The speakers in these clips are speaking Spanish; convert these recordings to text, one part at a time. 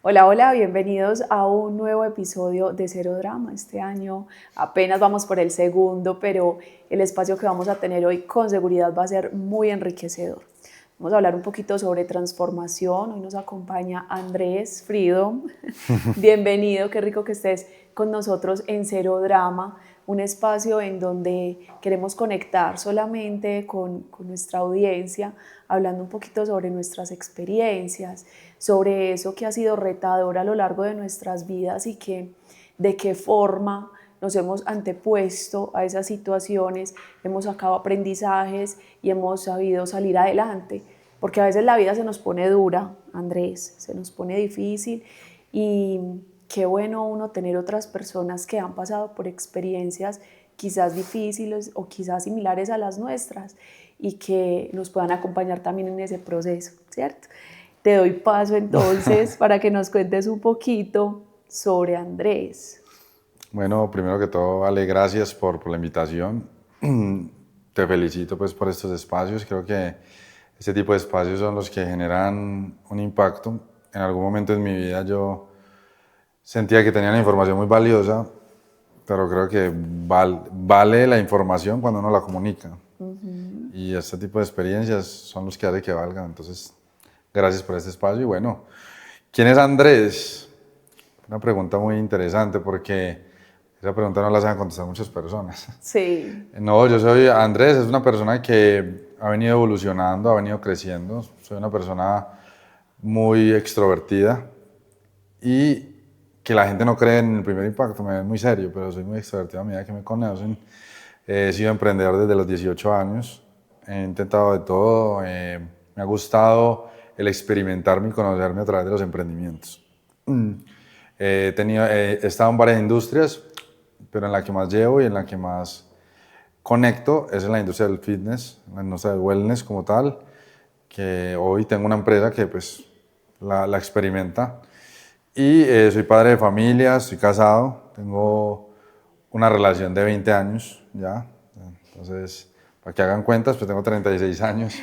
Hola, hola, bienvenidos a un nuevo episodio de Cero Drama. Este año apenas vamos por el segundo, pero el espacio que vamos a tener hoy con seguridad va a ser muy enriquecedor. Vamos a hablar un poquito sobre transformación. Hoy nos acompaña Andrés Frido. Bienvenido, qué rico que estés con nosotros en Cero Drama, un espacio en donde queremos conectar solamente con nuestra audiencia, hablando un poquito sobre nuestras experiencias, sobre eso que ha sido retador a lo largo de nuestras vidas y que de qué forma nos hemos antepuesto a esas situaciones, hemos sacado aprendizajes y hemos sabido salir adelante. Porque a veces la vida se nos pone dura, Andrés, se nos pone difícil y qué bueno uno tener otras personas que han pasado por experiencias quizás difíciles o quizás similares a las nuestras y que nos puedan acompañar también en ese proceso, ¿cierto? Te doy paso entonces para que nos cuentes un poquito sobre Andrés. Bueno, primero que todo, Ale, gracias por la invitación. Te felicito pues por estos espacios. Creo que este tipo de espacios son los que generan un impacto. En algún momento en mi vida yo sentía que tenía una información muy valiosa, pero creo que vale la información cuando uno la comunica. Y este tipo de experiencias son los que hacen que valgan. Entonces, gracias por este espacio. Y bueno, ¿quién es Andrés? Una pregunta muy interesante porque esa pregunta no la saben contestar muchas personas. Sí. No, yo soy Andrés, es una persona que ha venido evolucionando, ha venido creciendo. Soy una persona muy extrovertida y que la gente no cree en el primer impacto, me ven muy serio, pero soy muy extrovertido a medida que me conocen. He sido emprendedor desde los 18 años, he intentado de todo, me ha gustado el experimentarme y conocerme a través de los emprendimientos. He estado en varias industrias, pero en la que más llevo y en la que más conecto es en la industria del fitness, en la industria del wellness como tal, que hoy tengo una empresa que pues la experimenta. Y soy padre de familia, estoy casado, tengo una relación de 20 años ya. Entonces, para que hagan cuentas, pues tengo 36 años.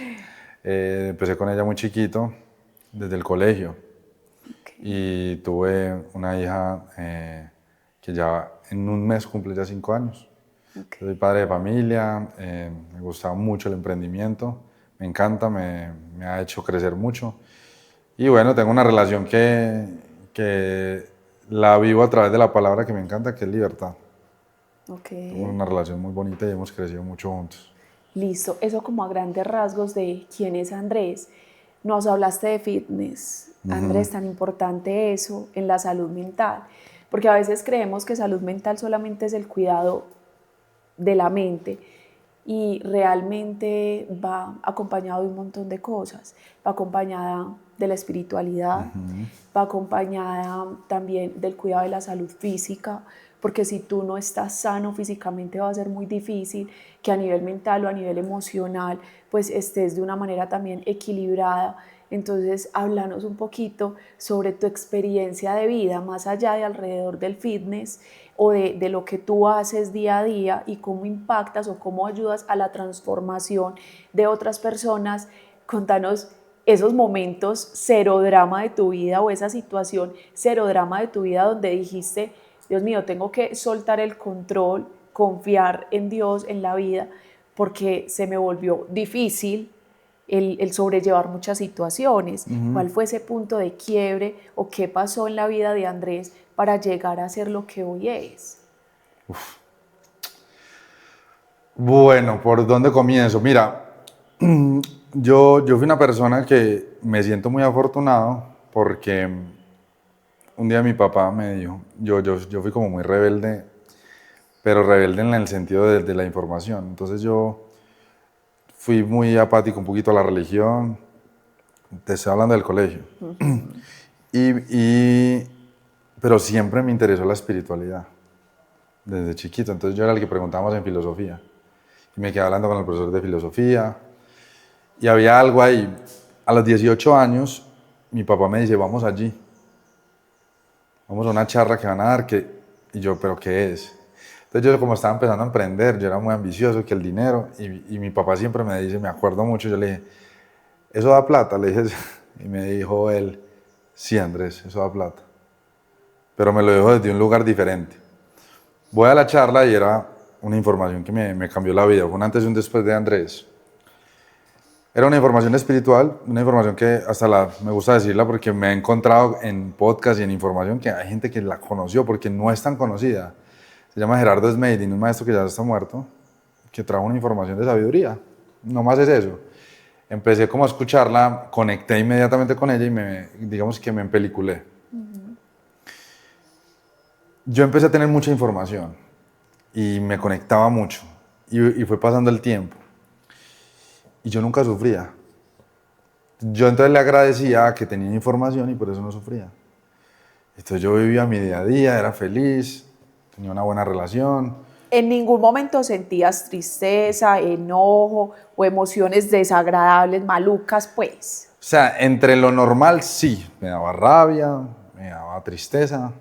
Empecé con ella muy chiquito, desde el colegio. Okay. Y tuve una hija que ya en un mes cumple ya 5 años. Okay. Soy padre de familia, me gusta mucho el emprendimiento, me encanta, me ha hecho crecer mucho. Y bueno, tengo una relación que la vivo a través de la palabra que me encanta, que es libertad. Okay. Tengo una relación muy bonita y hemos crecido mucho juntos. Listo, eso como a grandes rasgos de quién es Andrés. Nos hablaste de fitness, Andrés, tan importante eso en la salud mental, porque a veces creemos que salud mental solamente es el cuidado de la mente y realmente va acompañado de un montón de cosas, va acompañada de la espiritualidad, va acompañada también del cuidado de la salud física, porque si tú no estás sano físicamente va a ser muy difícil que a nivel mental o a nivel emocional pues estés de una manera también equilibrada. Entonces, háblanos un poquito sobre tu experiencia de vida, más allá de alrededor del fitness o de lo que tú haces día a día y cómo impactas o cómo ayudas a la transformación de otras personas. Contanos esos momentos cero drama de tu vida o esa situación cero drama de tu vida donde dijiste, Dios mío, tengo que soltar el control, confiar en Dios, en la vida, porque se me volvió difícil el sobrellevar muchas situaciones. ¿Cuál fue ese punto de quiebre o qué pasó en la vida de Andrés para llegar a ser lo que hoy es? Uf. Bueno, ¿por dónde comienzo? Mira, yo fui una persona que me siento muy afortunado porque un día mi papá me dijo, yo fui como muy rebelde, pero rebelde en el sentido de la información. Entonces yo fui muy apático un poquito a la religión, te estoy hablando del colegio. Pero siempre me interesó la espiritualidad, desde chiquito. Entonces yo era el que preguntábamos en filosofía. Y me quedé hablando con el profesor de filosofía. Y había algo ahí. A los 18 años, mi papá me dice, vamos allí. Vamos a una charla que van a dar. Y yo, ¿pero qué es? Entonces Entonces yo como estaba empezando a emprender, yo era muy ambicioso, que el dinero, y mi papá siempre me dice, me acuerdo mucho, yo le dije, ¿eso da plata? Le dije, y me dijo él, sí Andrés, eso da plata. Pero me lo dijo desde un lugar diferente. Voy a la charla y era una información que me cambió la vida, fue un antes y un después de Andrés. Era una información espiritual, una información que me gusta decirla porque me he encontrado en podcast y en información que hay gente que la conoció porque no es tan conocida. Se llama Gerardo Smeiding, un maestro que ya está muerto, que trajo una información de sabiduría. No más es eso. Empecé como a escucharla, conecté inmediatamente con ella y digamos que me empeliculé. Yo empecé a tener mucha información y me conectaba mucho y fue pasando el tiempo y yo nunca sufría. Yo entonces le agradecía que tenía información y por eso no sufría. Entonces yo vivía mi día a día, era feliz, tenía una buena relación. ¿En ningún momento sentías tristeza, enojo o emociones desagradables, malucas, pues? O sea, entre lo normal sí, me daba rabia, me daba tristeza,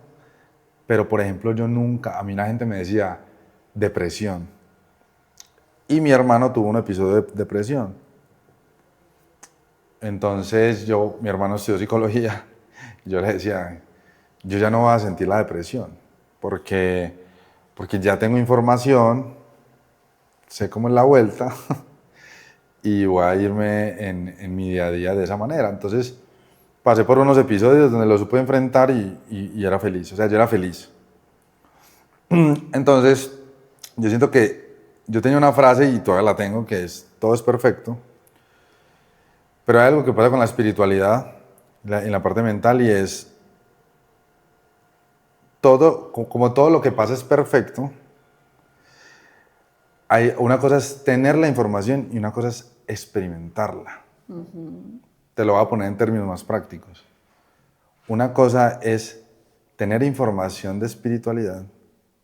pero por ejemplo yo nunca, a mí la gente me decía depresión. Y mi hermano tuvo un episodio de depresión. Entonces mi hermano estudió psicología, y yo le decía, yo ya no voy a sentir la depresión, porque ya tengo información, sé cómo es la vuelta, y voy a irme en mi día a día de esa manera. Entonces pasé por unos episodios donde lo supe enfrentar y era feliz, o sea, yo era feliz. Entonces, yo siento que yo tenía una frase y todavía la tengo, que es, todo es perfecto, pero hay algo que pasa con la espiritualidad, en la parte mental, y es, como todo lo que pasa es perfecto, una cosa es tener la información y una cosa es experimentarla. Te lo voy a poner en términos más prácticos. Una cosa es tener información de espiritualidad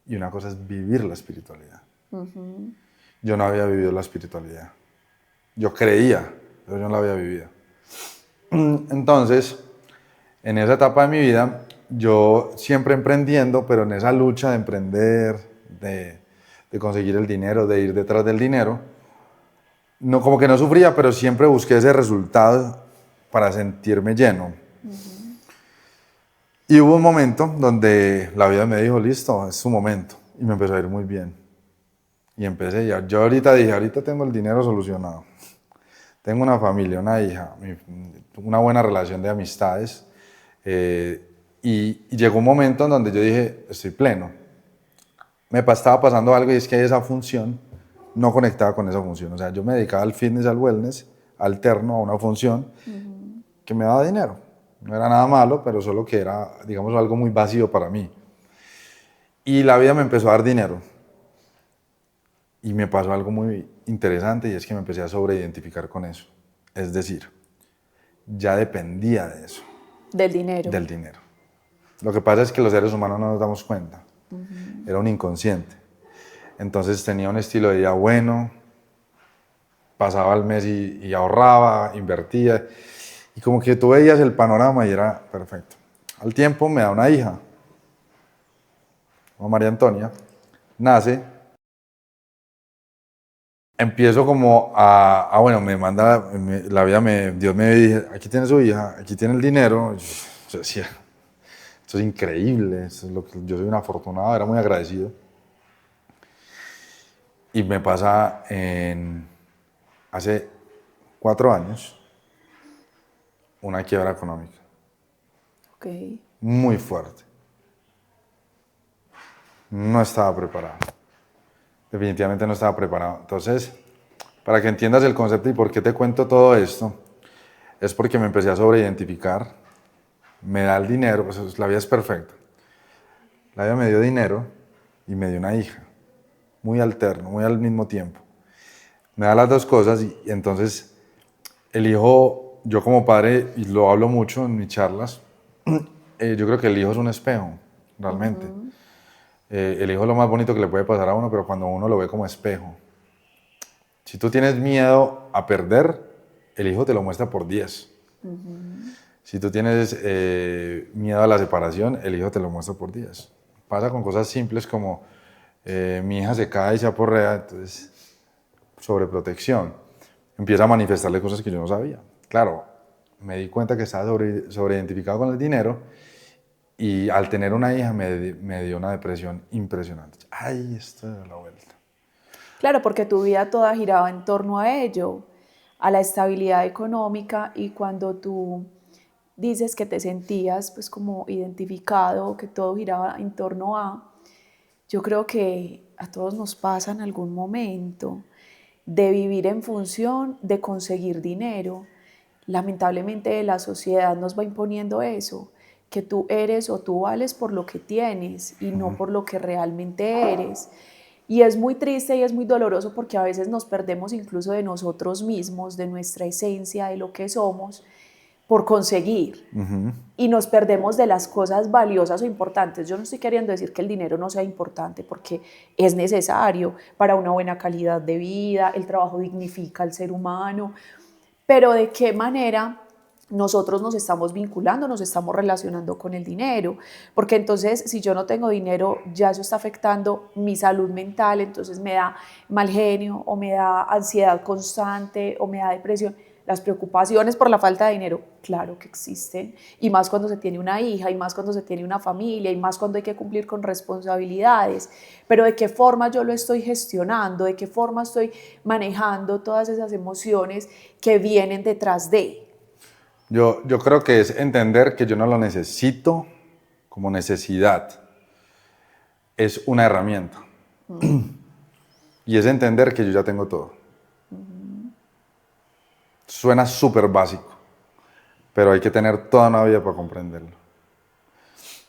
y una cosa es vivir la espiritualidad. Yo no había vivido la espiritualidad. Yo creía, pero yo no la había vivido. Entonces, en esa etapa de mi vida, yo siempre emprendiendo, pero en esa lucha de emprender, de conseguir el dinero, de ir detrás del dinero, no, como que no sufría, pero siempre busqué ese resultado para sentirme lleno. Y hubo un momento donde la vida me dijo, listo, es su momento, y me empezó a ir muy bien. Y empecé ya, yo ahorita dije, ahorita tengo el dinero solucionado. Tengo una familia, una hija, una buena relación de amistades. Y llegó un momento en donde yo dije, estoy pleno. Estaba pasando algo y es que esa función no conectaba con esa función. O sea, yo me dedicaba al fitness, al wellness, alterno a una función que me daba dinero. No era nada malo, pero solo que era, digamos, algo muy vacío para mí. Y la vida me empezó a dar dinero. Y me pasó algo muy interesante y es que me empecé a sobreidentificar con eso. Es decir, ya dependía de eso. Del dinero. Del dinero. Lo que pasa es que los seres humanos no nos damos cuenta. Era un inconsciente. Entonces tenía un estilo de vida bueno, pasaba el mes y ahorraba, invertía. Y como que tú veías el panorama y era perfecto. Al tiempo me da una hija, María Antonia, nace. Empiezo como bueno, me manda, la vida Dios me dice, aquí tiene su hija, aquí tiene el dinero. Yo decía, esto es increíble, esto es yo soy un afortunado, era muy agradecido. Y me pasa hace 4 años una quiebra económica. Okay. Muy fuerte. No estaba preparado. Definitivamente no estaba preparado. Entonces, para que entiendas el concepto y por qué te cuento todo esto, es porque me empecé a sobreidentificar. Me da el dinero, pues la vida es perfecta. La vida me dio dinero y me dio una hija. Muy alterno, muy al mismo tiempo. Me da las dos cosas y entonces el hijo, yo como padre, y lo hablo mucho en mis charlas, yo creo que el hijo es un espejo, realmente. El hijo es lo más bonito que le puede pasar a uno, pero cuando uno lo ve como espejo. Si tú tienes miedo a perder, el hijo te lo muestra por 10. Si tú tienes miedo a la separación, el hijo te lo muestra por 10. Pasa con cosas simples como Mi hija se cae y se aporrea, entonces sobreprotección. Empieza a manifestarle cosas que yo no sabía. Claro, me di cuenta que estaba sobreidentificado con el dinero y al tener una hija me dio una depresión impresionante. Ay, esto de la vuelta. Claro, porque tu vida toda giraba en torno a ello, a la estabilidad económica, y cuando tú dices que te sentías pues como identificado, que todo giraba en torno a, yo creo que a todos nos pasa en algún momento de vivir en función de conseguir dinero. Lamentablemente la sociedad nos va imponiendo eso, que tú eres o tú vales por lo que tienes y no por lo que realmente eres. Y es muy triste y es muy doloroso porque a veces nos perdemos incluso de nosotros mismos, de nuestra esencia, de lo que somos, por conseguir. Y nos perdemos de las cosas valiosas o importantes. Yo no estoy queriendo decir que el dinero no sea importante, porque es necesario para una buena calidad de vida, el trabajo dignifica al ser humano, pero de qué manera nosotros nos estamos vinculando, nos estamos relacionando con el dinero, porque entonces si yo no tengo dinero, ya eso está afectando mi salud mental, entonces me da mal genio o me da ansiedad constante o me da depresión. Las preocupaciones por la falta de dinero, claro que existen, y más cuando se tiene una hija, y más cuando se tiene una familia, y más cuando hay que cumplir con responsabilidades, pero de qué forma yo lo estoy gestionando, de qué forma estoy manejando todas esas emociones que vienen detrás de. Yo creo que es entender que yo no lo necesito como necesidad, es una herramienta. Y es entender que yo ya tengo todo. Suena súper básico, pero hay que tener toda una vida para comprenderlo.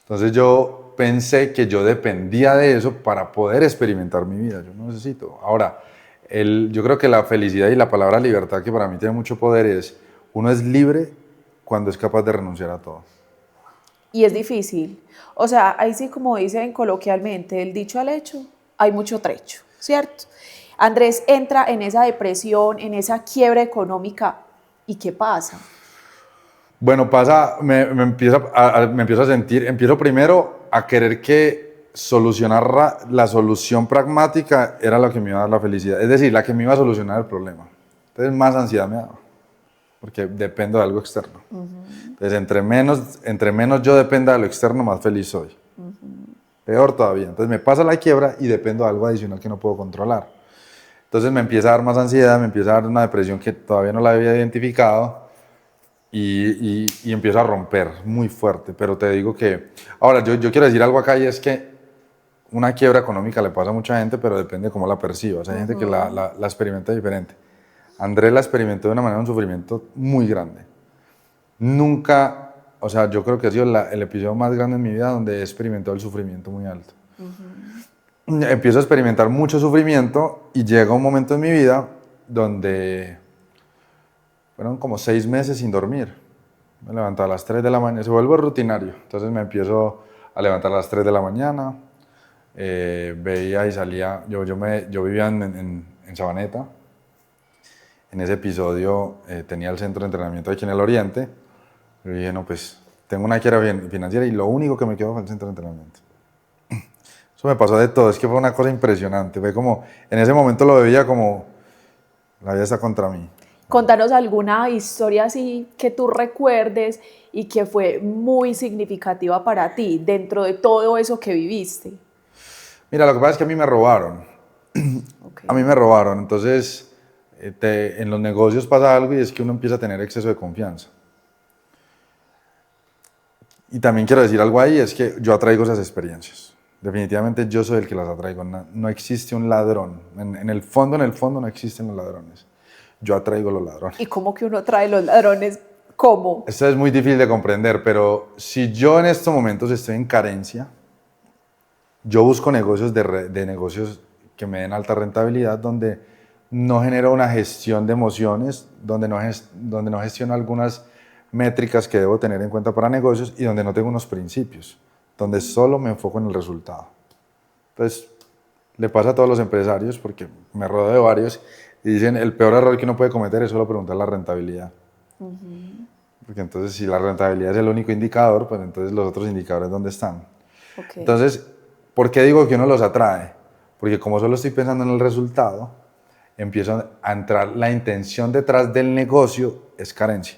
Entonces yo pensé que yo dependía de eso para poder experimentar mi vida. Yo no necesito. Ahora, yo creo que la felicidad y la palabra libertad, que para mí tiene mucho poder, es uno es libre cuando es capaz de renunciar a todo. Y es difícil. O sea, ahí sí, como dicen coloquialmente, del dicho al hecho, hay mucho trecho, ¿cierto? Andrés entra en esa depresión, en esa quiebra económica, ¿y qué pasa? Bueno, me empiezo a sentir, empiezo primero a querer que solucionar la solución pragmática era lo que me iba a dar la felicidad, es decir, la que me iba a solucionar el problema. Entonces más ansiedad me daba, porque dependo de algo externo. Entonces entre menos yo dependa de lo externo, más feliz soy. Peor todavía. Entonces me pasa la quiebra y dependo de algo adicional que no puedo controlar. Entonces me empieza a dar más ansiedad, me empieza a dar una depresión que todavía no la había identificado. Y empiezo a romper muy fuerte, pero te digo que, ahora yo quiero decir algo acá, y es que una quiebra económica le pasa a mucha gente, pero depende de cómo la percibas. Hay gente que la experimenta diferente. Andrés la experimentó de una manera, un sufrimiento muy grande. Nunca, o sea, yo creo que ha sido el episodio más grande en mi vida donde he experimentado el sufrimiento muy alto. Empiezo a experimentar mucho sufrimiento y llega un momento en mi vida donde fueron como 6 meses sin dormir. Me levantaba a las 3 de la mañana, se vuelve rutinario. Entonces me empiezo a levantar a las 3 de la mañana, veía y salía. Yo vivía en Sabaneta. En ese episodio tenía el centro de entrenamiento aquí en el Oriente. Y dije, no, pues tengo una quiebra financiera y lo único que me quedó fue el centro de entrenamiento. Eso me pasó de todo, es que fue una cosa impresionante. Fue como, en ese momento lo veía como, la vida está contra mí. Contanos alguna historia así que tú recuerdes y que fue muy significativa para ti dentro de todo eso que viviste. Mira, lo que pasa es que a mí me robaron. Okay. A mí me robaron, entonces en los negocios pasa algo y es que uno empieza a tener exceso de confianza. Y también quiero decir algo ahí, es que yo atraigo esas experiencias. Definitivamente yo soy el que las atraigo. No existe un ladrón. En el fondo no existen los ladrones. Yo atraigo los ladrones. ¿Y cómo que uno trae los ladrones? ¿Cómo? Esto es muy difícil de comprender, pero si yo en estos momentos estoy en carencia, yo busco negocios de negocios que me den alta rentabilidad, donde no genero una gestión de emociones, donde no gestiono algunas métricas que debo tener en cuenta para negocios y donde no tengo unos principios, donde solo me enfoco en el resultado. Entonces, le pasa a todos los empresarios, porque me rodeo de varios, y dicen, el peor error que uno puede cometer es solo preguntar la rentabilidad. Porque entonces, si la rentabilidad es el único indicador, pues entonces los otros indicadores, ¿dónde están? Okay. Entonces, ¿por qué digo que uno los atrae? porque como solo estoy pensando en el resultado, empiezo a entrar, la intención detrás del negocio es carencia.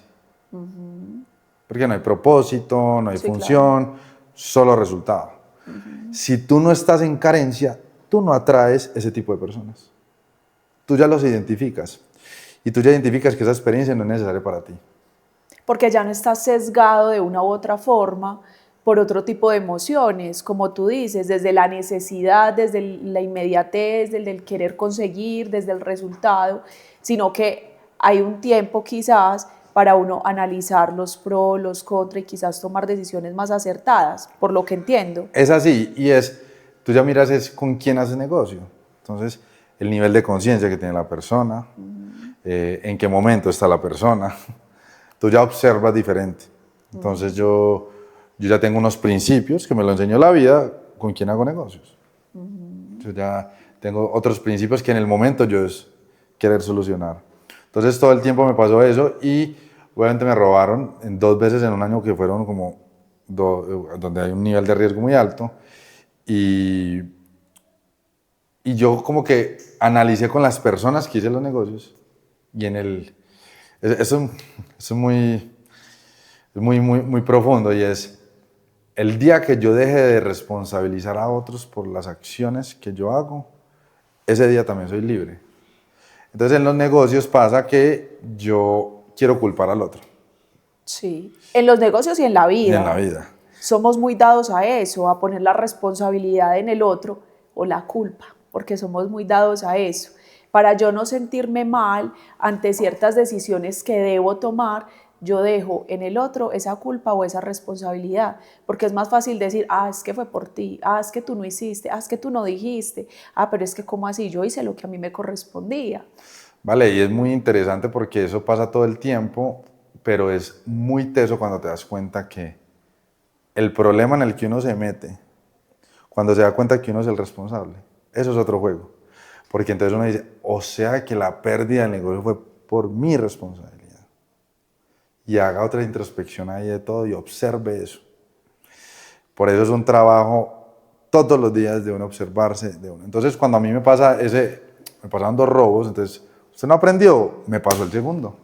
Porque no hay propósito, no hay Sí, claro. función, solo resultado. Si tú no estás en carencia, tú no atraes ese tipo de personas. Tú ya los identificas. Y tú ya identificas que esa experiencia no es necesaria para ti. Porque ya no estás sesgado de una u otra forma por otro tipo de emociones, como tú dices, desde la necesidad, desde la inmediatez, desde el querer conseguir, desde el resultado, sino que hay un tiempo quizás para uno analizar los pros, los contras y quizás tomar decisiones más acertadas, por lo que entiendo. Es así, y tú ya miras es con quién haces negocio. Entonces, el nivel de conciencia que tiene la persona, en qué momento está la persona, tú ya observas diferente. Entonces, yo ya tengo unos principios que me lo enseñó la vida con quién hago negocios. Yo ya tengo otros principios que en el momento yo es querer solucionar. Entonces, todo el tiempo me pasó eso y obviamente me robaron en 2 veces en un año que fueron como donde hay un nivel de riesgo muy alto. Y yo como que analicé con las personas que hice los negocios y eso es muy profundo y es el día que yo deje de responsabilizar a otros por las acciones que yo hago, ese día también soy libre. Entonces en los negocios pasa que yo quiero culpar al otro. Sí, en los negocios y en la vida. Y en la vida. Somos muy dados a eso, a poner la responsabilidad en el otro o la culpa, porque somos muy dados a eso. Para yo no sentirme mal ante ciertas decisiones que debo tomar, yo dejo en el otro esa culpa o esa responsabilidad, porque es más fácil decir, es que fue por ti, es que tú no hiciste, es que tú no dijiste, pero es que ¿cómo así? Yo hice lo que a mí me correspondía. Vale, y es muy interesante porque eso pasa todo el tiempo, pero es muy teso cuando te das cuenta que el problema en el que uno se mete, cuando se da cuenta que uno es el responsable, eso es otro juego. Porque entonces uno dice, o sea que la pérdida del negocio fue por mi responsabilidad. Y haga otra introspección ahí de todo y observe eso. Por eso es un trabajo todos los días de uno observarse. Entonces cuando a mí me pasaban 2 robos, entonces, ¿usted no aprendió? Me pasó el segundo.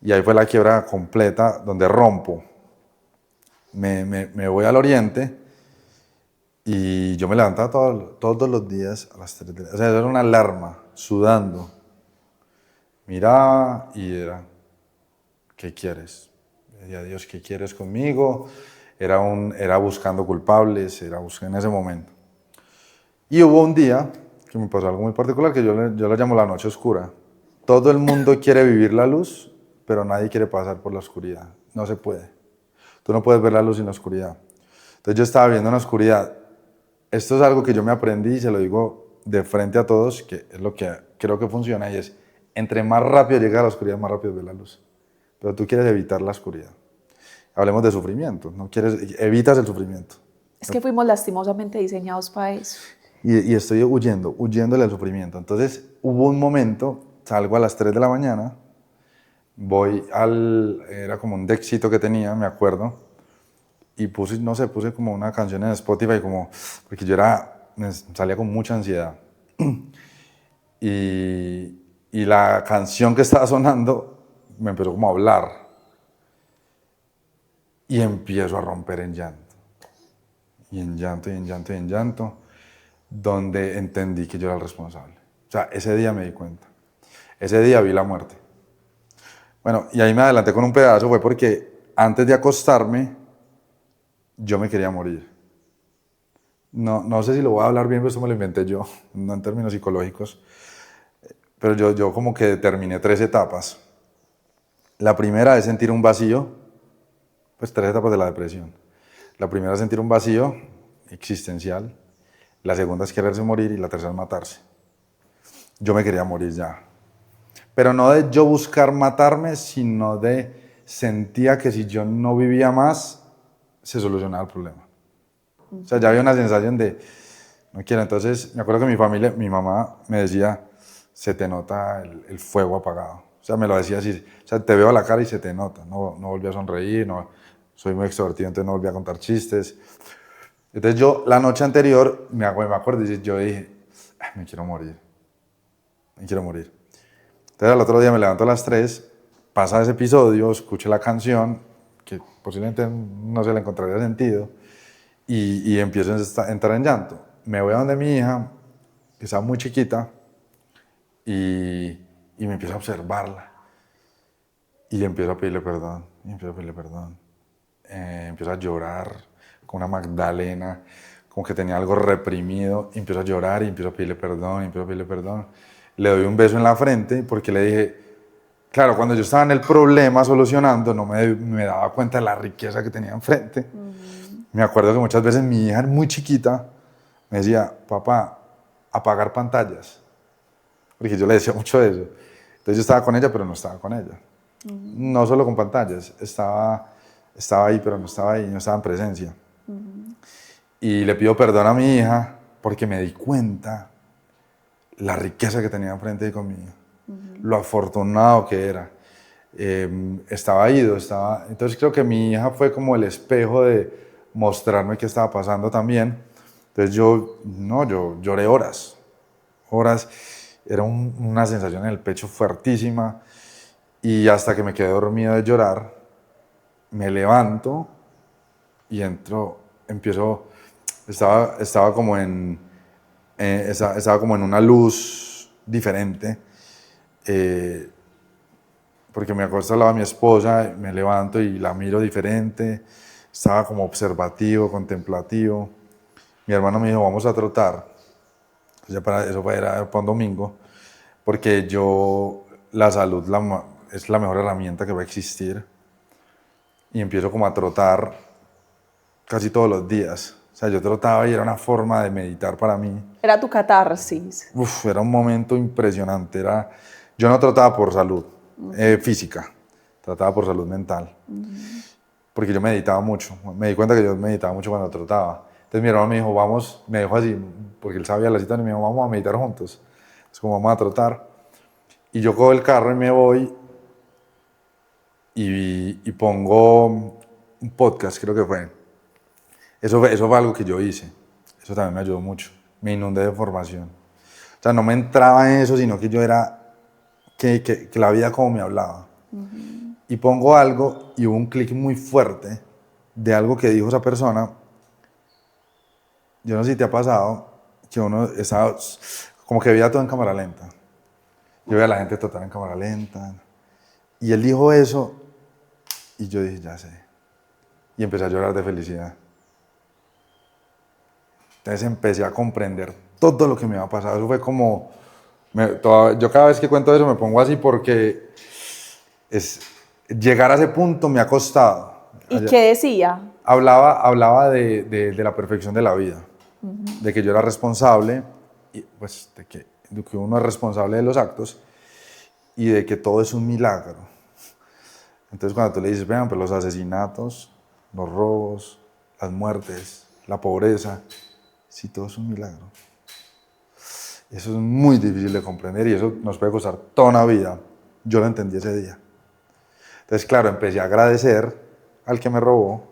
Y ahí fue la quiebra completa, donde rompo. Me voy al oriente y yo me levantaba todos los días a las 3 de la tarde. O sea, era una alarma, sudando. Miraba y era, ¿qué quieres? Le decía a Dios, ¿qué quieres conmigo? Era buscando culpables, en ese momento. Y hubo un día que me pasó algo muy particular que yo lo llamo la noche oscura. Todo el mundo quiere vivir la luz, pero nadie quiere pasar por la oscuridad. No se puede. Tú no puedes ver la luz sin la oscuridad. Entonces yo estaba viendo en la oscuridad. Esto es algo que yo me aprendí y se lo digo de frente a todos, que es lo que creo que funciona y es, entre más rápido llega a la oscuridad, más rápido ves la luz. Pero tú quieres evitar la oscuridad. Hablemos de sufrimiento, evitas el sufrimiento. Es que fuimos lastimosamente diseñados para eso. Y estoy huyéndole al sufrimiento. Entonces hubo un momento, salgo a las 3 de la mañana, era como un deckcito que tenía, me acuerdo, y puse como una canción en Spotify, porque me salía con mucha ansiedad. Y la canción que estaba sonando me empezó como a hablar. Y empiezo a romper en llanto. Y en llanto, y en llanto, y en llanto, donde entendí que yo era el responsable. O sea, ese día me di cuenta. Ese día vi la muerte. Bueno, y ahí me adelanté con un pedazo, fue porque antes de acostarme, yo me quería morir. No sé si lo voy a hablar bien, pero eso me lo inventé yo, no en términos psicológicos. Pero yo como que determiné 3 etapas. La primera es sentir un vacío, pues 3 etapas de la depresión. La primera es sentir un vacío existencial, la segunda es quererse morir y la tercera es matarse. Yo me quería morir ya. Pero no de yo buscar matarme, sino sentía que si yo no vivía más, se solucionaba el problema. O sea, ya había una sensación de, no quiero. Entonces, me acuerdo que mi mamá me decía, se te nota el fuego apagado. O sea, me lo decía así, o sea, te veo a la cara y se te nota. No volví a sonreír, soy muy extrovertido, entonces no volví a contar chistes. Entonces yo, la noche anterior, me acuerdo, yo dije, "Ay, me quiero morir, me quiero morir". Entonces al otro día me levanto a las 3, pasa ese episodio, escucho la canción, que posiblemente no se le encontraría sentido, y empiezo a entrar en llanto. Me voy a donde mi hija, que estaba muy chiquita, y me empiezo a observarla. Y empiezo a pedirle perdón, y empiezo a pedirle perdón. Empiezo a llorar con una Magdalena, como que tenía algo reprimido, y empiezo a llorar y empiezo a pedirle perdón, y empiezo a pedirle perdón. Le doy un beso en la frente porque le dije, claro, cuando yo estaba en el problema solucionando, no me daba cuenta de la riqueza que tenía enfrente. Me acuerdo que muchas veces mi hija, muy chiquita, me decía, papá, apagar pantallas, porque yo le decía mucho eso. Entonces yo estaba con ella, pero no estaba con ella. No solo con pantallas, estaba ahí, pero no estaba ahí, no estaba en presencia. Y le pido perdón a mi hija porque me di cuenta la riqueza que tenía enfrente con mi hija, lo afortunado que era. Estaba ido, entonces creo que mi hija fue como el espejo de mostrarme qué estaba pasando también. Entonces yo lloré horas, era una sensación en el pecho fuertísima, y hasta que me quedé dormido de llorar, me levanto y estaba como estaba como en una luz diferente, porque me acuesto al lado de mi esposa, me levanto y la miro diferente, estaba como observativo, contemplativo. Mi hermano me dijo, vamos a trotar, eso era para un domingo, porque la salud es la mejor herramienta que va a existir, y empiezo como a trotar casi todos los días. O sea, yo trotaba y era una forma de meditar para mí. Era tu catarsis. Era un momento impresionante. Yo no trotaba por salud física, trataba por salud mental. Porque yo meditaba mucho. Me di cuenta que yo meditaba mucho cuando trotaba. Entonces mi hermano me dijo, vamos, me dejó así, porque él sabía la cita, y me dijo, vamos a meditar juntos. Es como, vamos a trotar. Y yo cojo el carro y me voy y pongo un podcast, creo que fue. Eso fue algo que yo hice. Eso también me ayudó mucho. Me inundé de información. O sea, no me entraba en eso, sino que yo era, que la vida como me hablaba. Y pongo algo y hubo un clic muy fuerte de algo que dijo esa persona. Yo no sé si te ha pasado que uno estaba, como que veía todo en cámara lenta. Yo veía a la gente total en cámara lenta. Y él dijo eso y yo dije, ya sé. Y empecé a llorar de felicidad. Entonces empecé a comprender todo lo que me había pasado. Eso fue como... yo cada vez que cuento eso me pongo así porque llegar a ese punto me ha costado. ¿Y qué decía? Hablaba de la perfección de la vida, de que yo era responsable, y pues de que uno es responsable de los actos y de que todo es un milagro. Entonces cuando tú le dices, vean, pues los asesinatos, los robos, las muertes, la pobreza, sí, todo es un milagro. Eso es muy difícil de comprender y eso nos puede costar toda una vida. Yo lo entendí ese día. Entonces, claro, empecé a agradecer al que me robó.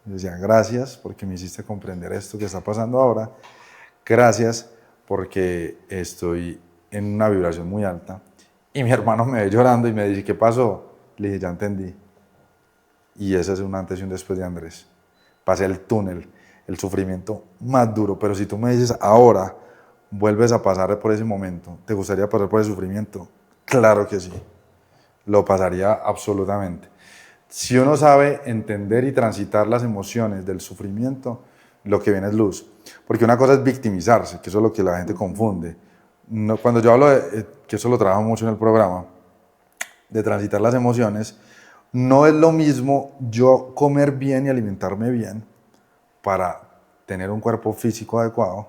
Y decía, gracias porque me hiciste comprender esto que está pasando ahora. Gracias porque estoy en una vibración muy alta. Y mi hermano me ve llorando y me dice, ¿qué pasó? Le dije, ya entendí. Y ese es un antes y un después de Andrés. Pasé el túnel, el sufrimiento más duro. Pero si tú me dices, ahora vuelves a pasar por ese momento, ¿te gustaría pasar por ese sufrimiento? Claro que sí. Lo pasaría absolutamente. Si uno sabe entender y transitar las emociones del sufrimiento, lo que viene es luz. Porque una cosa es victimizarse, que eso es lo que la gente confunde. No, cuando yo hablo que eso lo trabajo mucho en el programa, de transitar las emociones, no es lo mismo yo comer bien y alimentarme bien para tener un cuerpo físico adecuado,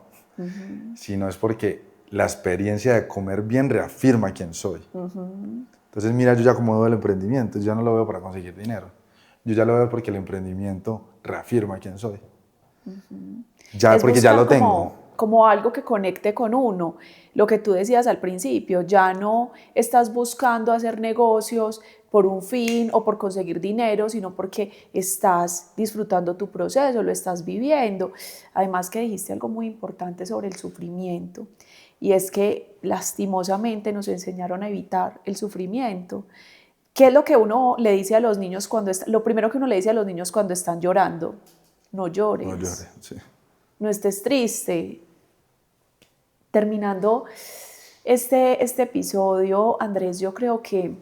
sino es porque la experiencia de comer bien reafirma quién soy. Entonces, mira, yo ya como veo el emprendimiento, yo ya no lo veo para conseguir dinero. Yo ya lo veo porque el emprendimiento reafirma quién soy. Ya, porque ya lo tengo. Como algo que conecte con uno. Lo que tú decías al principio, ya no estás buscando hacer negocios por un fin o por conseguir dinero, sino porque estás disfrutando tu proceso, lo estás viviendo. Además que dijiste algo muy importante sobre el sufrimiento. y es que lastimosamente nos enseñaron a evitar el sufrimiento. ¿Qué es lo que uno le dice a los niños lo primero que uno le dice a los niños cuando están llorando? No llores. No llore, sí. No estés triste. Terminando este episodio, Andrés, yo creo que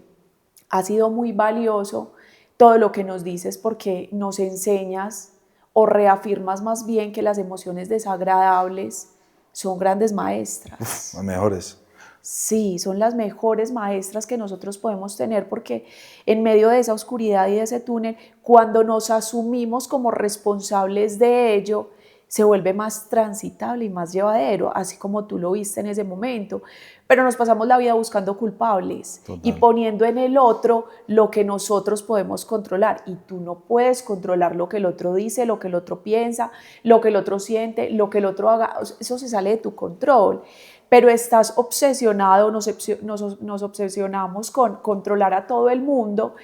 ha sido muy valioso todo lo que nos dices porque nos enseñas o reafirmas más bien que las emociones desagradables son grandes maestras. Las mejores. Sí, son las mejores maestras que nosotros podemos tener porque en medio de esa oscuridad y de ese túnel, cuando nos asumimos como responsables de ello, se vuelve más transitable y más llevadero, así como tú lo viste en ese momento. Pero nos pasamos la vida buscando culpables. Total. Y poniendo en el otro lo que nosotros podemos controlar. Y tú no puedes controlar lo que el otro dice, lo que el otro piensa, lo que el otro siente, lo que el otro haga. Eso se sale de tu control. Pero estás obsesionado, nos obsesionamos con controlar a todo el mundo,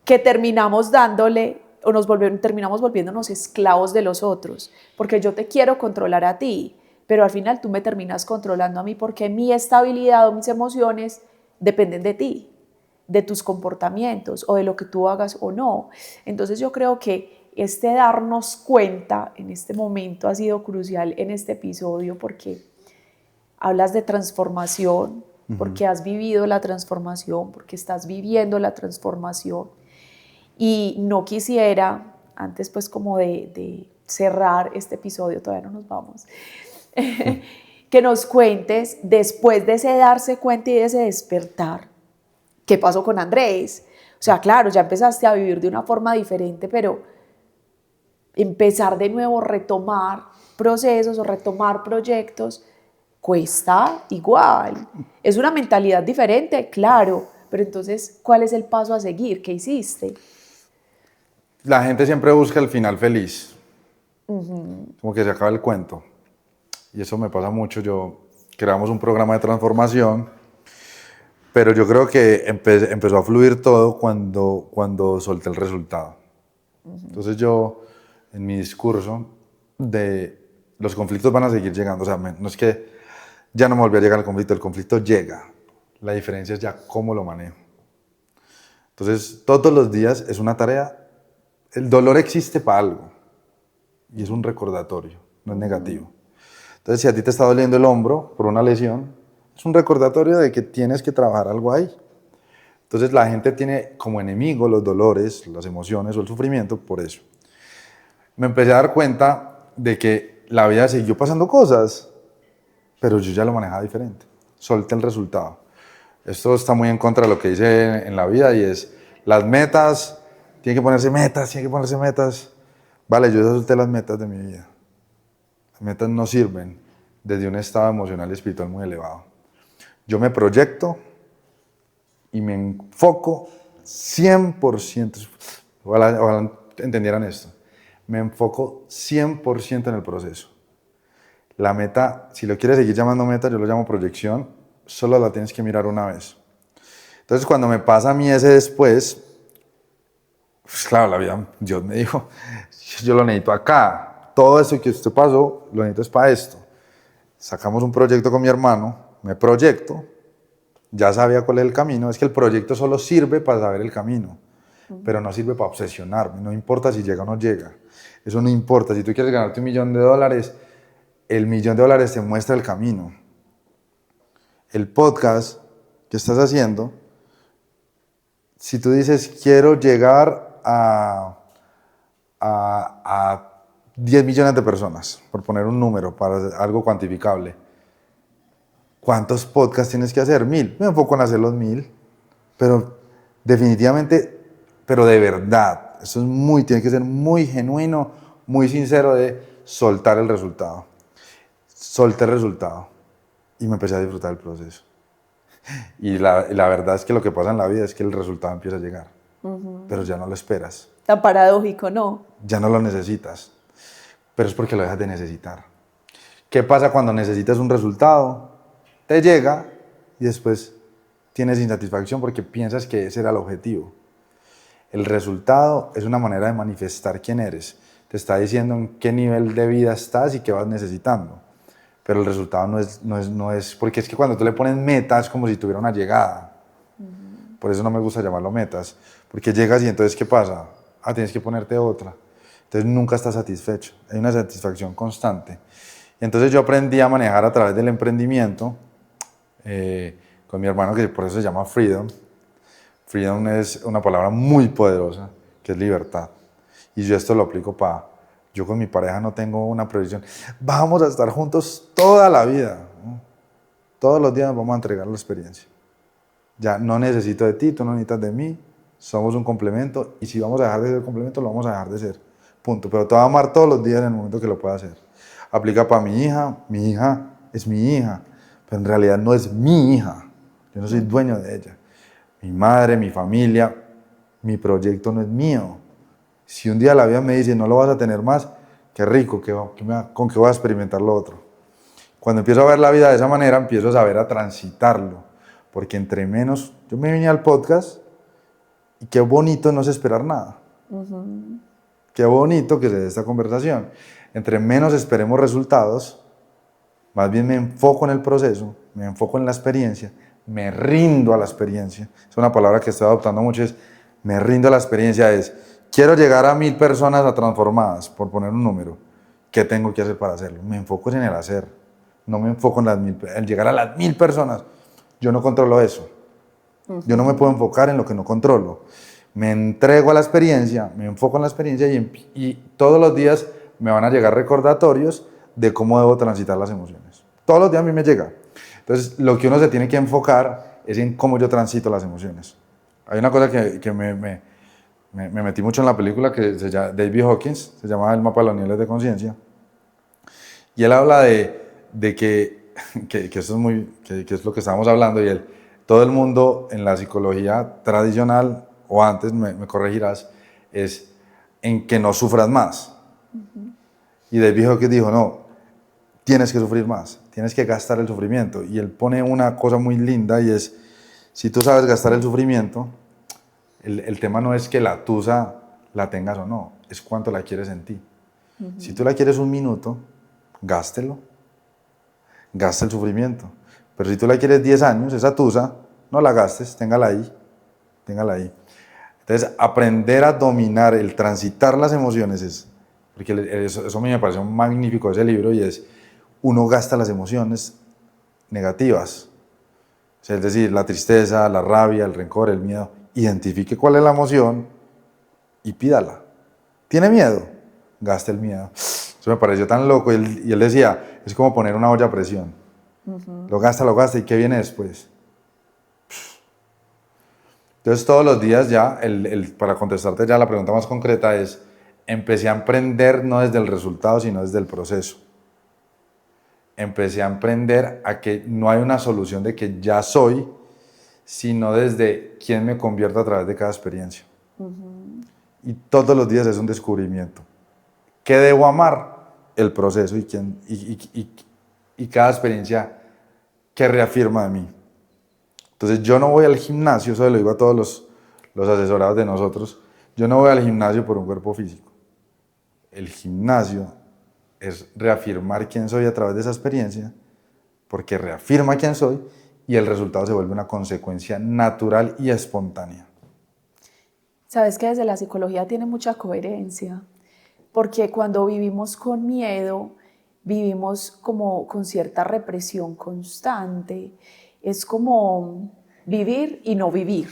que terminamos dándole o terminamos volviéndonos esclavos de los otros, porque yo te quiero controlar a ti, pero al final tú me terminas controlando a mí porque mi estabilidad o mis emociones dependen de ti, de tus comportamientos o de lo que tú hagas o no. Entonces yo creo que darnos cuenta en este momento ha sido crucial en este episodio porque hablas de transformación, porque has vivido la transformación, porque estás viviendo la transformación. Y no quisiera, antes pues como de cerrar este episodio, todavía no nos vamos, que nos cuentes, después de ese darse cuenta y de ese despertar, ¿qué pasó con Andrés? O sea, claro, ya empezaste a vivir de una forma diferente, pero empezar de nuevo, retomar procesos o retomar proyectos, cuesta igual. Es una mentalidad diferente, claro, pero entonces, ¿cuál es el paso a seguir? ¿Qué hiciste? La gente siempre busca el final feliz, como que se acaba el cuento. Y eso me pasa mucho. Creamos un programa de transformación, pero yo creo que empezó a fluir todo cuando solté el resultado. Entonces yo, en mi discurso, los conflictos van a seguir llegando. O sea, no es que ya no me volví a llegar el conflicto llega. La diferencia es ya cómo lo manejo. Entonces, todos los días es una tarea. El dolor existe para algo y es un recordatorio, no es negativo. Entonces, si a ti te está doliendo el hombro por una lesión, es un recordatorio de que tienes que trabajar algo ahí. Entonces, la gente tiene como enemigo los dolores, las emociones o el sufrimiento por eso. Me empecé a dar cuenta de que la vida siguió pasando cosas, pero yo ya lo manejaba diferente. Solté el resultado. Esto está muy en contra de lo que dice en la vida y es las metas. Tiene que ponerse metas. Vale, yo solté las metas de mi vida. Las metas no sirven desde un estado emocional y espiritual muy elevado. Yo me proyecto y me enfoco 100%. Ojalá entendieran esto. Me enfoco 100% en el proceso. La meta, si lo quieres seguir llamando meta, yo lo llamo proyección, solo la tienes que mirar una vez. Entonces, cuando me pasa a mí ese después, pues claro, la vida, Dios me dijo, yo lo necesito acá. Todo esto que usted pasó, lo necesito es para esto. Sacamos un proyecto con mi hermano, me proyecto, ya sabía cuál es el camino. Es que el proyecto solo sirve para saber el camino, pero no sirve para obsesionarme. No importa si llega o no llega. Eso no importa. Si tú quieres ganarte $1 millón, el $1 millón te muestra el camino. El podcast que estás haciendo, si tú dices, quiero llegar a 10 millones de personas, por poner un número para algo cuantificable, ¿cuántos podcasts tienes que hacer? 1000. Me enfoco en hacer los 1000, pero definitivamente, pero de verdad, eso es tiene que ser muy genuino, muy sincero de soltar el resultado. Solté el resultado y me empecé a disfrutar del proceso. Y la verdad es que lo que pasa en la vida es que el resultado empieza a llegar, pero ya no lo esperas. Tan paradójico, ¿no? Ya no lo necesitas, pero es porque lo dejas de necesitar. ¿Qué pasa cuando necesitas un resultado? Te llega y después tienes insatisfacción porque piensas que ese era el objetivo. El resultado es una manera de manifestar quién eres. Te está diciendo en qué nivel de vida estás y qué vas necesitando. pero el resultado no es, porque es que cuando tú le pones metas es como si tuviera una llegada. Por eso no me gusta llamarlo metas, porque llegas y entonces ¿qué pasa? Tienes que ponerte otra. Entonces nunca estás satisfecho, hay una satisfacción constante. Y entonces yo aprendí a manejar a través del emprendimiento con mi hermano, que por eso se llama Freedom. Freedom es una palabra muy poderosa, que es libertad. Y yo esto lo aplico yo con mi pareja no tengo una prohibición. Vamos a estar juntos toda la vida, ¿no? Todos los días nos vamos a entregar la experiencia. Ya no necesito de ti, tú no necesitas de mí, somos un complemento, y si vamos a dejar de ser complemento, lo vamos a dejar de ser. Punto. Pero te voy a amar todos los días en el momento que lo pueda hacer. Aplica para mi hija es mi hija, pero en realidad no es mi hija. Yo no soy dueño de ella. Mi madre, mi familia, mi proyecto no es mío. Si un día la vida me dice no lo vas a tener más, qué rico, con qué voy a experimentar lo otro. Cuando empiezo a ver la vida de esa manera, empiezo a saber a transitarlo. Porque entre menos, yo me vine al podcast y qué bonito no es esperar nada. Qué bonito que se dé esta conversación. Entre menos esperemos resultados, más bien me enfoco en el proceso, me enfoco en la experiencia, me rindo a la experiencia. Es una palabra que estoy adoptando mucho, es me rindo a la experiencia, quiero llegar a 1000 personas transformadas, por poner un número. ¿Qué tengo que hacer para hacerlo? Me enfoco en el hacer, no me enfoco en llegar a las 1000 personas. Yo no controlo eso. Yo no me puedo enfocar en lo que no controlo. Me entrego a la experiencia, me enfoco en la experiencia y todos los días me van a llegar recordatorios de cómo debo transitar las emociones. Todos los días a mí me llega. Entonces, lo que uno se tiene que enfocar es en cómo yo transito las emociones. Hay una cosa que me metí mucho en la película que se llama David Hawkins, se llama El mapa de los niveles de conciencia. Y él habla de que eso es que es lo que estábamos hablando, y todo el mundo en la psicología tradicional, o antes, me corregirás, es en que no sufras más. Y David Hawkins dijo, no, tienes que sufrir más, tienes que gastar el sufrimiento. Y él pone una cosa muy linda, y es, si tú sabes gastar el sufrimiento, el tema no es que la tusa la tengas o no, es cuánto la quieres en ti. Si tú la quieres un minuto, gástelo. Gasta el sufrimiento. Pero si tú la quieres 10 años, esa tusa, no la gastes, téngala ahí. Entonces, aprender a dominar, el transitar las emociones, porque eso a mí me pareció magnífico ese libro, y es, uno gasta las emociones negativas. O sea, es decir, la tristeza, la rabia, el rencor, el miedo. Identifique cuál es la emoción y pídala. ¿Tiene miedo? Gaste el miedo. Eso me pareció tan loco, y él decía, es como poner una olla a presión. Lo gasta, ¿y qué viene después? Entonces todos los días ya, para contestarte ya la pregunta más concreta es, empecé a emprender no desde el resultado, sino desde el proceso. Empecé a emprender a que no hay una solución de que ya soy, sino desde quién me convierto a través de cada experiencia. Y todos los días es un descubrimiento. ¿Qué debo amar? El proceso y cada experiencia que reafirma de mí. Entonces yo no voy al gimnasio, eso lo digo a todos los asesorados de nosotros, yo no voy al gimnasio por un cuerpo físico. El gimnasio es reafirmar quién soy a través de esa experiencia, porque reafirma quién soy y el resultado se vuelve una consecuencia natural y espontánea. Sabes que desde la psicología tiene mucha coherencia, porque cuando vivimos con miedo, vivimos como con cierta represión constante. Es como vivir y no vivir,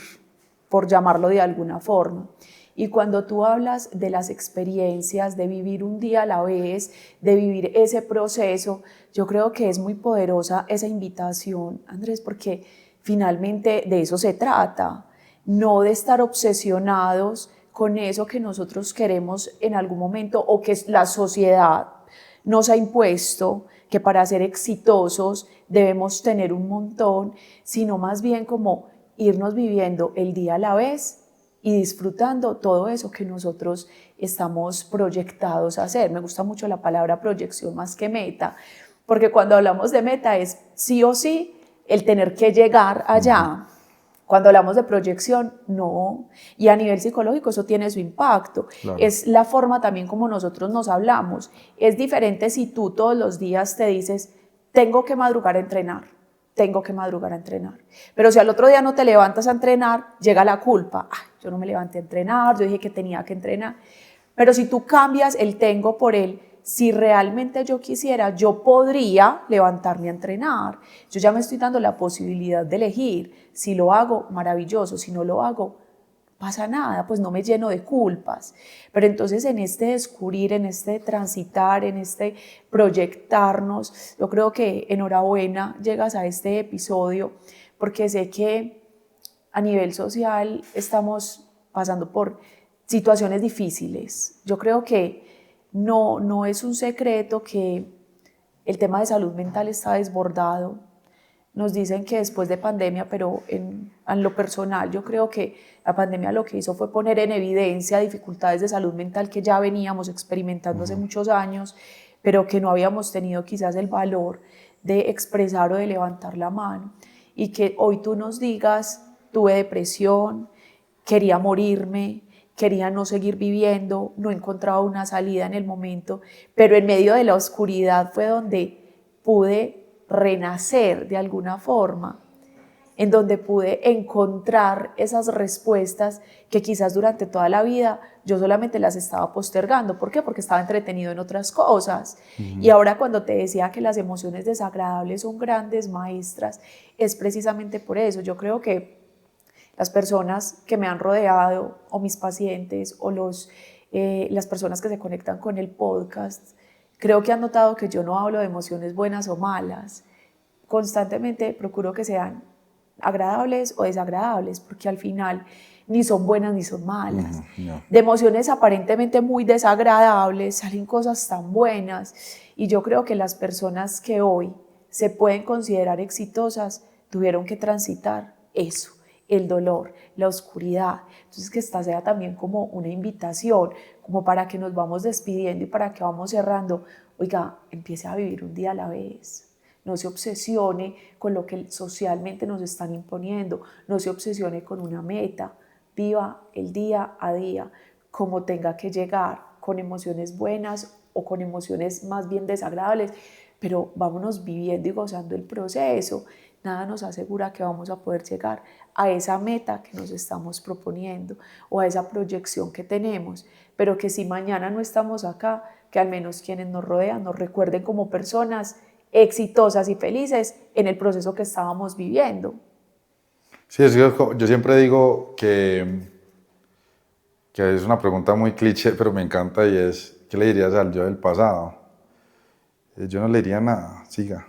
por llamarlo de alguna forma. Y cuando tú hablas de las experiencias, de vivir un día a la vez, de vivir ese proceso, yo creo que es muy poderosa esa invitación, Andrés, porque finalmente de eso se trata, no de estar obsesionados con eso que nosotros queremos en algún momento o que la sociedad nos ha impuesto, que para ser exitosos debemos tener un montón, sino más bien como irnos viviendo el día a la vez y disfrutando todo eso que nosotros estamos proyectados a hacer. Me gusta mucho la palabra proyección más que meta, porque cuando hablamos de meta es sí o sí el tener que llegar allá. Cuando hablamos de proyección, no. Y a nivel psicológico eso tiene su impacto. Claro. Es la forma también como nosotros nos hablamos. Es diferente si tú todos los días te dices, tengo que madrugar a entrenar, tengo que madrugar a entrenar. Pero si al otro día no te levantas a entrenar, llega la culpa. Ay, yo no me levanté a entrenar, yo dije que tenía que entrenar. Pero si tú cambias el tengo por el si realmente yo quisiera, yo podría levantarme a entrenar. Yo ya me estoy dando la posibilidad de elegir. Si lo hago, maravilloso. Si no lo hago, pasa nada, pues no me lleno de culpas. Pero entonces en este descubrir, en este transitar, en este proyectarnos, yo creo que enhorabuena llegas a este episodio, porque sé que a nivel social estamos pasando por situaciones difíciles. Yo creo que no es un secreto que el tema de salud mental está desbordado. Nos dicen que después de pandemia, pero en lo personal yo creo que la pandemia lo que hizo fue poner en evidencia dificultades de salud mental que ya veníamos experimentando hace muchos años, pero que no habíamos tenido quizás el valor de expresar o de levantar la mano. Y que hoy tú nos digas, tuve depresión, quería morirme, quería no seguir viviendo, no encontraba una salida en el momento, pero en medio de la oscuridad fue donde pude renacer de alguna forma, en donde pude encontrar esas respuestas que quizás durante toda la vida yo solamente las estaba postergando. ¿Por qué? Porque estaba entretenido en otras cosas. Y ahora cuando te decía que las emociones desagradables son grandes maestras, es precisamente por eso. Yo creo que las personas que me han rodeado, o mis pacientes, o las personas que se conectan con el podcast, creo que han notado que yo no hablo de emociones buenas o malas. Constantemente procuro que sean agradables o desagradables, porque al final ni son buenas ni son malas. No. De emociones aparentemente muy desagradables salen cosas tan buenas, y yo creo que las personas que hoy se pueden considerar exitosas tuvieron que transitar eso, el dolor, la oscuridad. Entonces que esta sea también como una invitación, como para que nos vamos despidiendo y para que vamos cerrando. Oiga, empiece a vivir un día a la vez. No se obsesione con lo que socialmente nos están imponiendo, no se obsesione con una meta, viva el día a día como tenga que llegar, con emociones buenas o con emociones más bien desagradables, pero vámonos viviendo y gozando el proceso. Nada nos asegura que vamos a poder llegar a esa meta que nos estamos proponiendo o a esa proyección que tenemos, pero que si mañana no estamos acá, que al menos quienes nos rodean nos recuerden como personas exitosas y felices en el proceso que estábamos viviendo. Sí, yo siempre digo que es una pregunta muy cliché, pero me encanta, y es, ¿qué le dirías al yo del pasado? Yo no le diría nada, siga.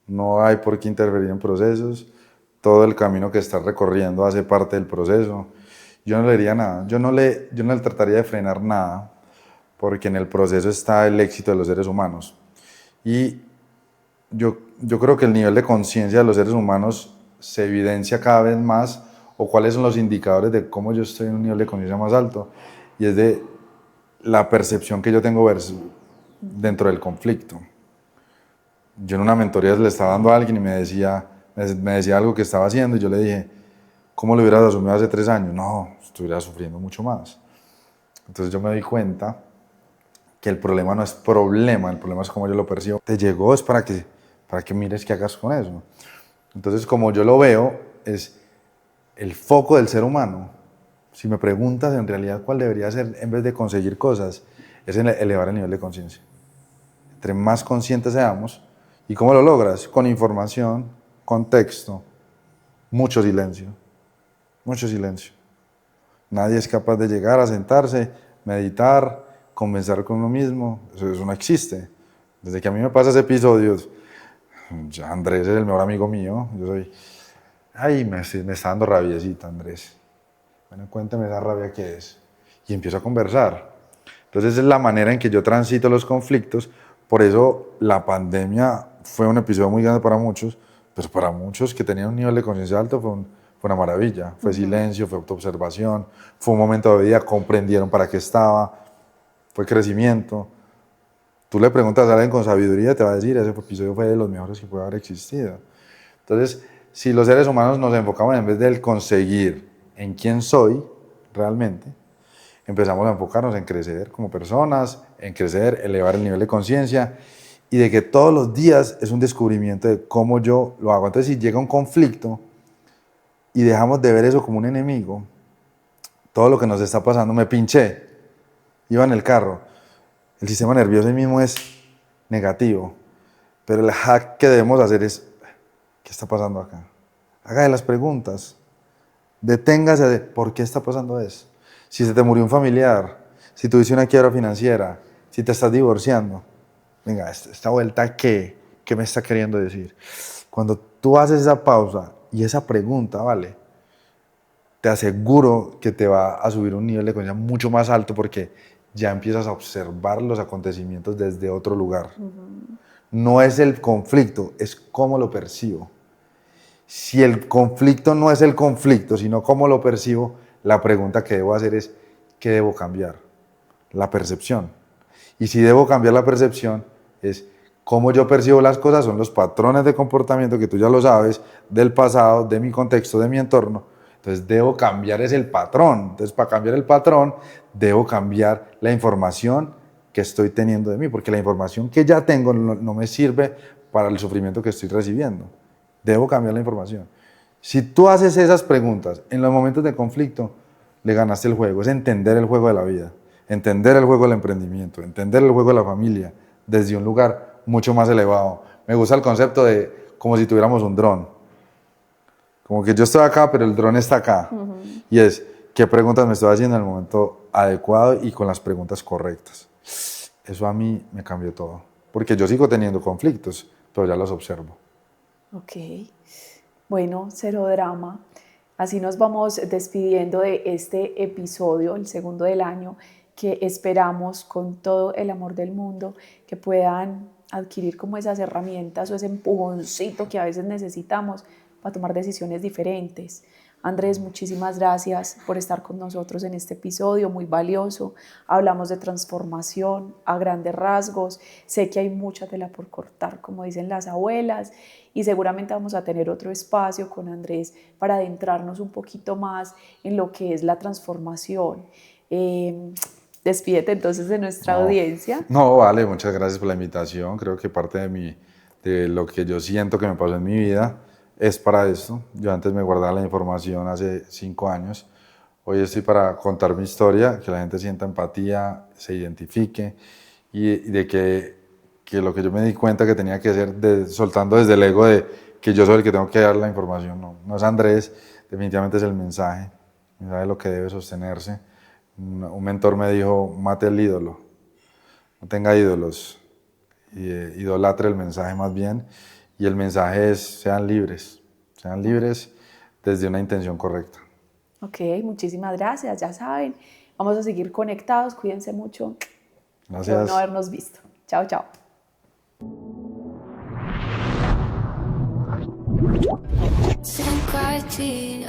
No hay por qué interferir en procesos, todo el camino que estás recorriendo hace parte del proceso. Yo no le diría nada, yo no le trataría de frenar nada, porque en el proceso está el éxito de los seres humanos. Y yo creo que el nivel de conciencia de los seres humanos se evidencia cada vez más, o cuáles son los indicadores de cómo yo estoy en un nivel de conciencia más alto, y es de la percepción que yo tengo dentro del conflicto. Yo en una mentoría le estaba dando a alguien y me decía algo que estaba haciendo, y yo le dije, ¿cómo lo hubieras asumido hace 3 años? No, estuviera sufriendo mucho más. Entonces yo me di cuenta que el problema no es problema, el problema es cómo yo lo percibo. Te llegó, es para que mires qué hagas con eso. Entonces, como yo lo veo, es el foco del ser humano. Si me preguntas en realidad cuál debería ser, en vez de conseguir cosas, es elevar el nivel de conciencia. Entre más conscientes seamos. ¿Y cómo lo logras? Con información, con texto, mucho silencio. Mucho silencio. Nadie es capaz de llegar a sentarse, meditar, conversar con uno mismo. Eso no existe. Desde que a mí me pasa ese episodio, ya Andrés es el mejor amigo mío. Yo soy, me está dando rabiecita, Andrés. Bueno, cuéntame esa rabia que es. Y empiezo a conversar. Entonces es la manera en que yo transito los conflictos. Por eso la pandemia fue un episodio muy grande para muchos, pero para muchos que tenían un nivel de conciencia alto fue una maravilla. Fue silencio, fue autoobservación, fue un momento de vida, comprendieron para qué estaba, fue crecimiento. Tú le preguntas a alguien con sabiduría, te va a decir, ese episodio fue de los mejores que puede haber existido. Entonces, si los seres humanos nos enfocamos en vez del conseguir en quién soy realmente, empezamos a enfocarnos en crecer como personas, en crecer, elevar el nivel de conciencia, y de que todos los días es un descubrimiento de cómo yo lo hago. Entonces, si llega un conflicto y dejamos de ver eso como un enemigo, todo lo que nos está pasando, me pinché, iba en el carro, el sistema nervioso ahí mismo es negativo, pero el hack que debemos hacer es, ¿qué está pasando acá? Haga de las preguntas, deténgase de por qué está pasando eso. Si se te murió un familiar, si tuviste una quiebra financiera, si te estás divorciando, venga, esta vuelta, ¿qué me está queriendo decir? Cuando tú haces esa pausa y esa pregunta, ¿vale? Te aseguro que te va a subir un nivel de conciencia mucho más alto porque ya empiezas a observar los acontecimientos desde otro lugar. No es el conflicto, es cómo lo percibo. Si el conflicto no es el conflicto, sino cómo lo percibo, la pregunta que debo hacer es, ¿qué debo cambiar? La percepción. Y si debo cambiar la percepción, es cómo yo percibo las cosas, son los patrones de comportamiento que tú ya lo sabes, del pasado, de mi contexto, de mi entorno. Entonces debo cambiar el patrón. Entonces para cambiar el patrón, debo cambiar la información que estoy teniendo de mí, porque la información que ya tengo no me sirve para el sufrimiento que estoy recibiendo. Debo cambiar la información. Si tú haces esas preguntas en los momentos de conflicto, le ganaste el juego. Es entender el juego de la vida, entender el juego del emprendimiento, entender el juego de la familia desde un lugar mucho más elevado. Me gusta el concepto de como si tuviéramos un dron. Como que yo estoy acá, pero el dron está acá. Y es, ¿qué preguntas me estoy haciendo en el momento adecuado y con las preguntas correctas? Eso a mí me cambió todo. Porque yo sigo teniendo conflictos, pero ya los observo. Ok, bueno, cero drama. Así nos vamos despidiendo de este episodio, el segundo del año, que esperamos con todo el amor del mundo que puedan adquirir como esas herramientas o ese empujoncito que a veces necesitamos para tomar decisiones diferentes. Andrés, muchísimas gracias por estar con nosotros en este episodio, muy valioso. Hablamos de transformación a grandes rasgos. Sé que hay mucha tela por cortar, como dicen las abuelas, y seguramente vamos a tener otro espacio con Andrés para adentrarnos un poquito más en lo que es la transformación. Despídete entonces de nuestra audiencia. No, vale, muchas gracias por la invitación. Creo que parte de lo que yo siento que me pasó en mi vida es para esto. Yo antes me guardaba la información hace 5 años. Hoy estoy para contar mi historia, que la gente sienta empatía, se identifique y de que lo que yo me di cuenta que tenía que hacer, soltando desde el ego de que yo soy el que tengo que dar la información. No es Andrés, definitivamente es el mensaje de lo que debe sostenerse. Un mentor me dijo, mate el ídolo, no tenga ídolos, idolatre el mensaje más bien. Y el mensaje es, sean libres desde una intención correcta. Ok, muchísimas gracias, ya saben, vamos a seguir conectados, cuídense mucho. Gracias. Por no habernos visto. Chao, chao. Sit quietly,